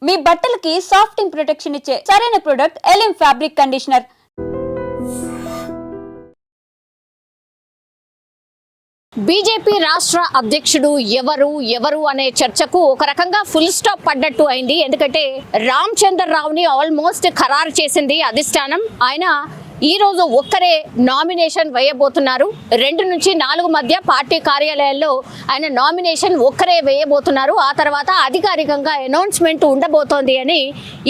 మీ బట్టలకి సాఫ్టింగ్ ప్రొటెక్షన్ ఇచ్చే సరైన ప్రొడక్ట్ ఎలిమ్ ఫ్యాబ్రిక్ కండిషనర్. బీజేపీ రాష్ట్ర అధ్యక్షుడు ఎవరు అనే చర్చకు ఒక రకంగా ఫుల్ స్టాప్ పడ్డట్టు అయింది. ఎందుకంటే రామచంద్రరావుని ఆల్మోస్ట్ ఖరారు చేసింది అధిష్టానం. ఆయన ఈ రోజు ఒక్కరే నామినేషన్ వేయబోతున్నారు. 2 నుంచి 4 మధ్య పార్టీ కార్యాలయాల్లో ఆయన నామినేషన్ ఒక్కరే వేయబోతున్నారు. ఆ తర్వాత అధికారికంగా అనౌన్స్మెంట్ ఉండబోతోంది అని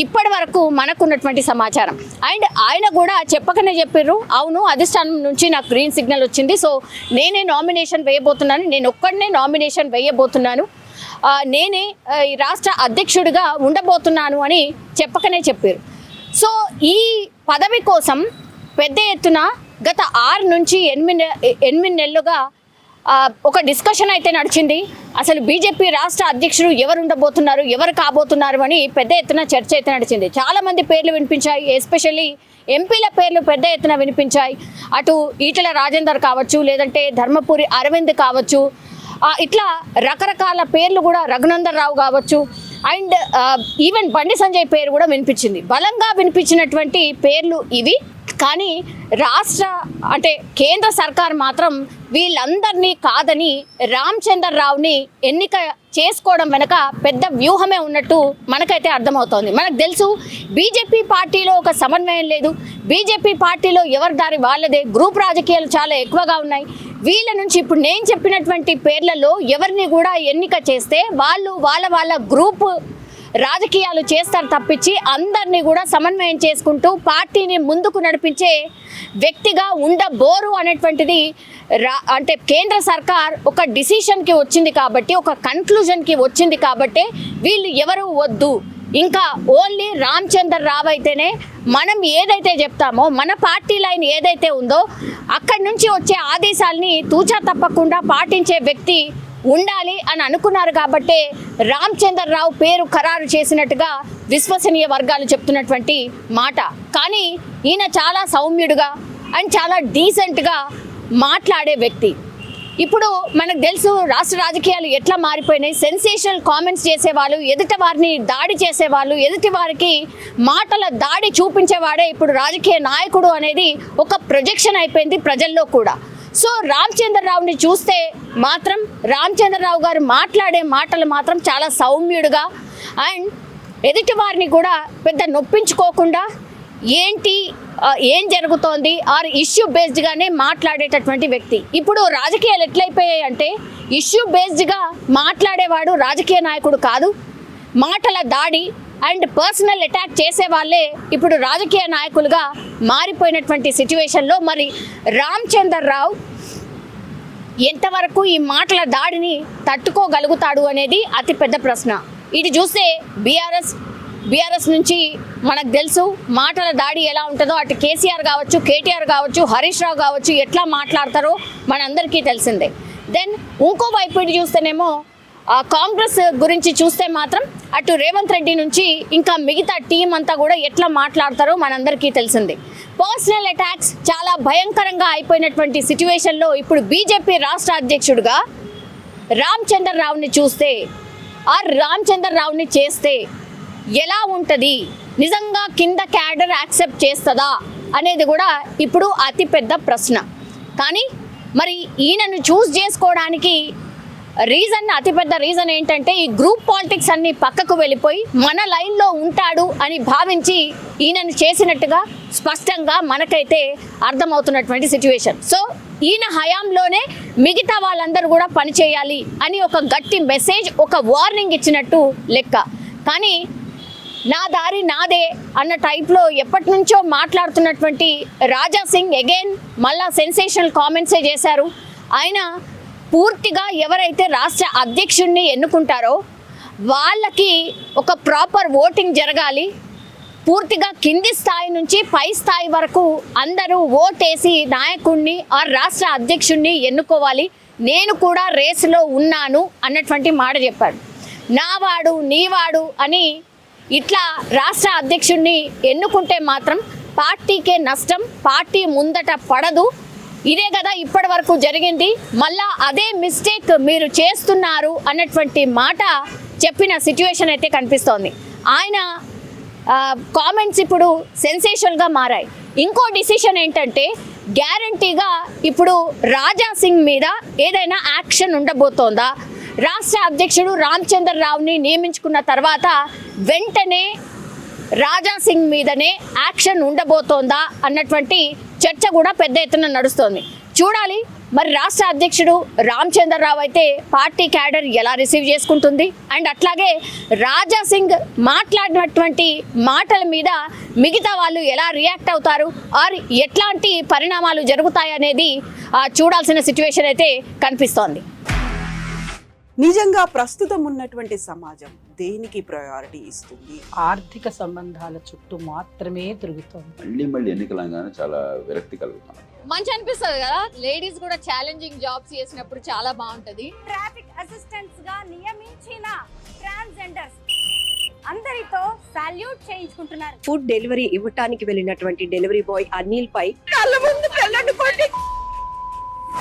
ఇప్పటి వరకు మనకున్నటువంటి సమాచారం. అండ్ ఆయన కూడా చెప్పకనే చెప్పారు, అవును అధిష్టానం నుంచి నాకు గ్రీన్ సిగ్నల్ వచ్చింది, సో నేనే నామినేషన్ వేయబోతున్నాను, నేను ఒక్కడనే నామినేషన్ వేయబోతున్నాను, నేనే ఈ రాష్ట్ర అధ్యక్షుడిగా ఉండబోతున్నాను అని చెప్పకనే చెప్పారు. సో ఈ పదవి కోసం పెద్ద ఎత్తున గత 6 నుంచి 8 నెలలుగా ఒక డిస్కషన్ అయితే నడిచింది. అసలు బీజేపీ రాష్ట్ర అధ్యక్షుడు ఎవరు ఉండబోతున్నారు, ఎవరు కాబోతున్నారు అని పెద్ద ఎత్తున చర్చ అయితే నడిచింది. చాలామంది పేర్లు వినిపించాయి, ఎస్పెషల్లీ ఎంపీల పేర్లు పెద్ద ఎత్తున వినిపించాయి. అటు ఈటెల రాజేందర్ కావచ్చు, లేదంటే ధర్మపురి అరవింద్ కావచ్చు, ఇట్లా రకరకాల పేర్లు కూడా, రఘునందన్ రావు కావచ్చు, అండ్ ఈవెన్ బండి సంజయ్ పేరు కూడా వినిపించింది. బలంగా వినిపించినటువంటి పేర్లు ఇవి. కానీ కేంద్ర సర్కార్ మాత్రం వీళ్ళందరినీ కాదని రామచంద్రరావుని ఎన్నిక చేసుకోవడం వెనక పెద్ద వ్యూహమే ఉన్నట్టు మనకైతే అర్థమవుతోంది. మనకు తెలుసు బీజేపీ పార్టీలో ఒక సమన్వయం లేదు, బీజేపీ పార్టీలో ఎవరి దారి వాళ్ళదే, గ్రూప్ రాజకీయాలు చాలా ఎక్కువగా ఉన్నాయి. వీళ్ళ నుంచి ఇప్పుడు నేను చెప్పినటువంటి పేర్లలో ఎవరిని కూడా ఎన్నిక చేస్తే వాళ్ళు వాళ్ళ గ్రూప్ రాజకీయాలు చేస్తారు తప్పించి అందరినీ కూడా సమన్వయం చేసుకుంటూ పార్టీని ముందుకు నడిపించే వ్యక్తిగా ఉండబోరు అనేటువంటిది కేంద్ర సర్కార్ ఒక డిసిషన్కి వచ్చింది కాబట్టి, ఒక కన్క్లూజన్కి వచ్చింది కాబట్టి వీళ్ళు ఎవరు వద్దు, ఇంకా ఓన్లీ రామచంద్రరావు అయితేనే మనం ఏదైతే చెప్తామో, మన పార్టీ లైన్ ఏదైతే ఉందో అక్కడి నుంచి వచ్చే ఆదేశాలని తూచా తప్పకుండా పాటించే వ్యక్తి ఉండాలి అని అనుకున్నారు. కాబట్టి రామచంద్రరావు పేరు ఖరారు చేసినట్టుగా విశ్వసనీయ వర్గాలు చెప్తున్నటువంటి మాట. కానీ ఈయన చాలా సౌమ్యుడుగా అండ్ చాలా డీసెంట్గా మాట్లాడే వ్యక్తి. ఇప్పుడు మనకు తెలుసు రాష్ట్ర రాజకీయాలు ఎట్లా మారిపోయినాయి. సెన్సేషనల్ కామెంట్స్ చేసేవాళ్ళు, ఎదుటి వారిని దాడి చేసేవాళ్ళు, ఎదుటి వారికి మాటల దాడి చూపించేవాడే ఇప్పుడు రాజకీయ నాయకుడు అనేది ఒక ప్రొజెక్షన్ అయిపోయింది ప్రజల్లో కూడా. సో రామచంద్రరావుని చూస్తే మాత్రం రామచంద్రరావు గారు మాట్లాడే మాటలు మాత్రం చాలా సౌమ్యుడుగా అండ్ ఎదుటి వారిని కూడా పెద్ద నొప్పించుకోకుండా ఏం జరుగుతోంది ఆర్ ఇష్యూ బేస్డ్గానే మాట్లాడేటటువంటి వ్యక్తి. ఇప్పుడు రాజకీయాలు ఎట్లయిపోయాయి అంటే ఇష్యూ బేస్డ్గా మాట్లాడేవాడు రాజకీయ నాయకుడు కాదు, మాటల దాడి అండ్ పర్సనల్ అటాక్ చేసే వాళ్ళే ఇప్పుడు రాజకీయ నాయకులుగా మారిపోయినటువంటి సిచ్యువేషన్లో మరి రామచంద్రరావు ఎంతవరకు ఈ మాటల దాడిని తట్టుకోగలుగుతాడు అనేది అతిపెద్ద ప్రశ్న. ఇది చూస్తే బీఆర్ఎస్ నుంచి మనకు తెలుసు మాటల దాడి ఎలా ఉంటుందో, అటు కేసీఆర్ కావచ్చు, కేటీఆర్ కావచ్చు, హరీష్ రావు కావచ్చు, ఎట్లా మాట్లాడతారో మనందరికీ తెలిసిందే. దెన్ ఇంకో వైపు ఇటు చూస్తేనేమో కాంగ్రెస్ గురించి చూస్తే మాత్రం అటు రేవంత్ రెడ్డి నుంచి ఇంకా మిగతా టీం అంతా కూడా ఎట్లా మాట్లాడతారో మనందరికీ తెలిసిందే. పర్సనల్ అటాక్స్ చాలా భయంకరంగా అయిపోయినటువంటి సిచ్యువేషన్లో ఇప్పుడు బీజేపీ రాష్ట్ర అధ్యక్షుడిగా రామచంద్రరావుని చూస్తే రామచంద్రరావుని చేస్తే ఎలా ఉంటుంది, నిజంగా కింద క్యాడర్ యాక్సెప్ట్ చేస్తుందా అనేది కూడా ఇప్పుడు అతిపెద్ద ప్రశ్న. కానీ మరి ఈయనను చూస్ చేసుకోవడానికి అతిపెద్ద రీజన్ ఏంటంటే ఈ గ్రూప్ పాలిటిక్స్ అన్ని పక్కకు వెళ్ళిపోయి మన లైన్లో ఉంటాడు అని భావించి ఈయనను చేసినట్టుగా స్పష్టంగా మనకైతే అర్థమవుతున్నటువంటి సిచ్యువేషన్. సో ఈయన హయాంలోనే మిగతా వాళ్ళందరూ కూడా పనిచేయాలి అని ఒక గట్టి మెసేజ్, ఒక వార్నింగ్ ఇచ్చినట్టు లెక్క. కానీ నా దారి నాదే అన్న టైప్లో ఎప్పటి నుంచో మాట్లాడుతున్నటువంటి రాజా సింగ్ అగైన్ మళ్ళా సెన్సేషనల్ కామెంట్సే చేశారు. ఆయన పూర్తిగా ఎవరైతే రాష్ట్ర అధ్యక్షుడిని ఎన్నుకుంటారో వాళ్ళకి ఒక ప్రాపర్ ఓటింగ్ జరగాలి, పూర్తిగా కింది స్థాయి నుంచి పై స్థాయి వరకు అందరూ ఓటేసి నాయకుడిని ఆ రాష్ట్ర అధ్యక్షుడిని ఎన్నుకోవాలి, నేను కూడా రేసులో ఉన్నాను అన్నటువంటి మాట చెప్పాడు. నావాడు నీవాడు అని ఇట్లా రాష్ట్ర అధ్యక్షుడిని ఎన్నుకుంటే మాత్రం పార్టీకే నష్టం, పార్టీ ముందట పడదు. ఇదే కదా ఇప్పటి వరకు జరిగింది, మళ్ళా అదే మిస్టేక్ మీరు చేస్తున్నారు అన్నటువంటి మాట చెప్పిన సిచ్యువేషన్ అయితే కనిపిస్తోంది. ఆయన కామెంట్స్ ఇప్పుడు సెన్సేషనల్గా మారాయి. ఇంకో డిసిషన్ ఏంటంటే గ్యారంటీగా ఇప్పుడు రాజా సింగ్ మీద ఏదైనా యాక్షన్ ఉండబోతోందా, రాష్ట్ర అధ్యక్షుడు రామచందర్ రావుని నియమించుకున్న తర్వాత వెంటనే రాజా సింగ్ మీదనే యాక్షన్ ఉండబోతోందా అన్నటువంటి చర్చ కూడా పెద్ద ఎత్తున నడుస్తోంది. చూడాలి మరి రాష్ట్ర అధ్యక్షుడు రామచందర్ రావు అయితే పార్టీ క్యాడర్ ఎలా రిసీవ్ చేసుకుంటుంది, అండ్ అట్లాగే రాజా సింగ్ మాట్లాడినటువంటి మాటల మీద మిగతా వాళ్ళు ఎలా రియాక్ట్ అవుతారు, ఆర్ ఎట్లాంటి పరిణామాలు జరుగుతాయనేది చూడాల్సిన సిచ్యువేషన్ అయితే కనిపిస్తోంది. నిజంగా ప్రస్తుతం ఉన్నటువంటి సమాజం దేనికి ప్రయారిటీ ఇస్తుంది? ఆర్థిక సంబంధాల చుట్టూ మాత్రమే తిరుగుతోంది. మళ్ళీ ఎన్నికలంగానే చాలా విరక్తి కలుగుతాం. మంచి అనిపిస్తుంది కదా, లేడీస్ కూడా ఛాలెంజింగ్ జాబ్స్ చేసినప్పుడు చాలా బాగుంటది. ట్రాఫిక్ అసిస్టెంట్స్ గా నియమించిన ట్రాన్స్జెండర్స్ అందరితో సాల్యూట్ చేయించుకుంటున్నారు. ఫుడ్ డెలివరీ ఇవ్వటానికి వెళ్ళినటువంటి డెలివరీ బాయ్ అనిల్ పై కళ్ళ ముందు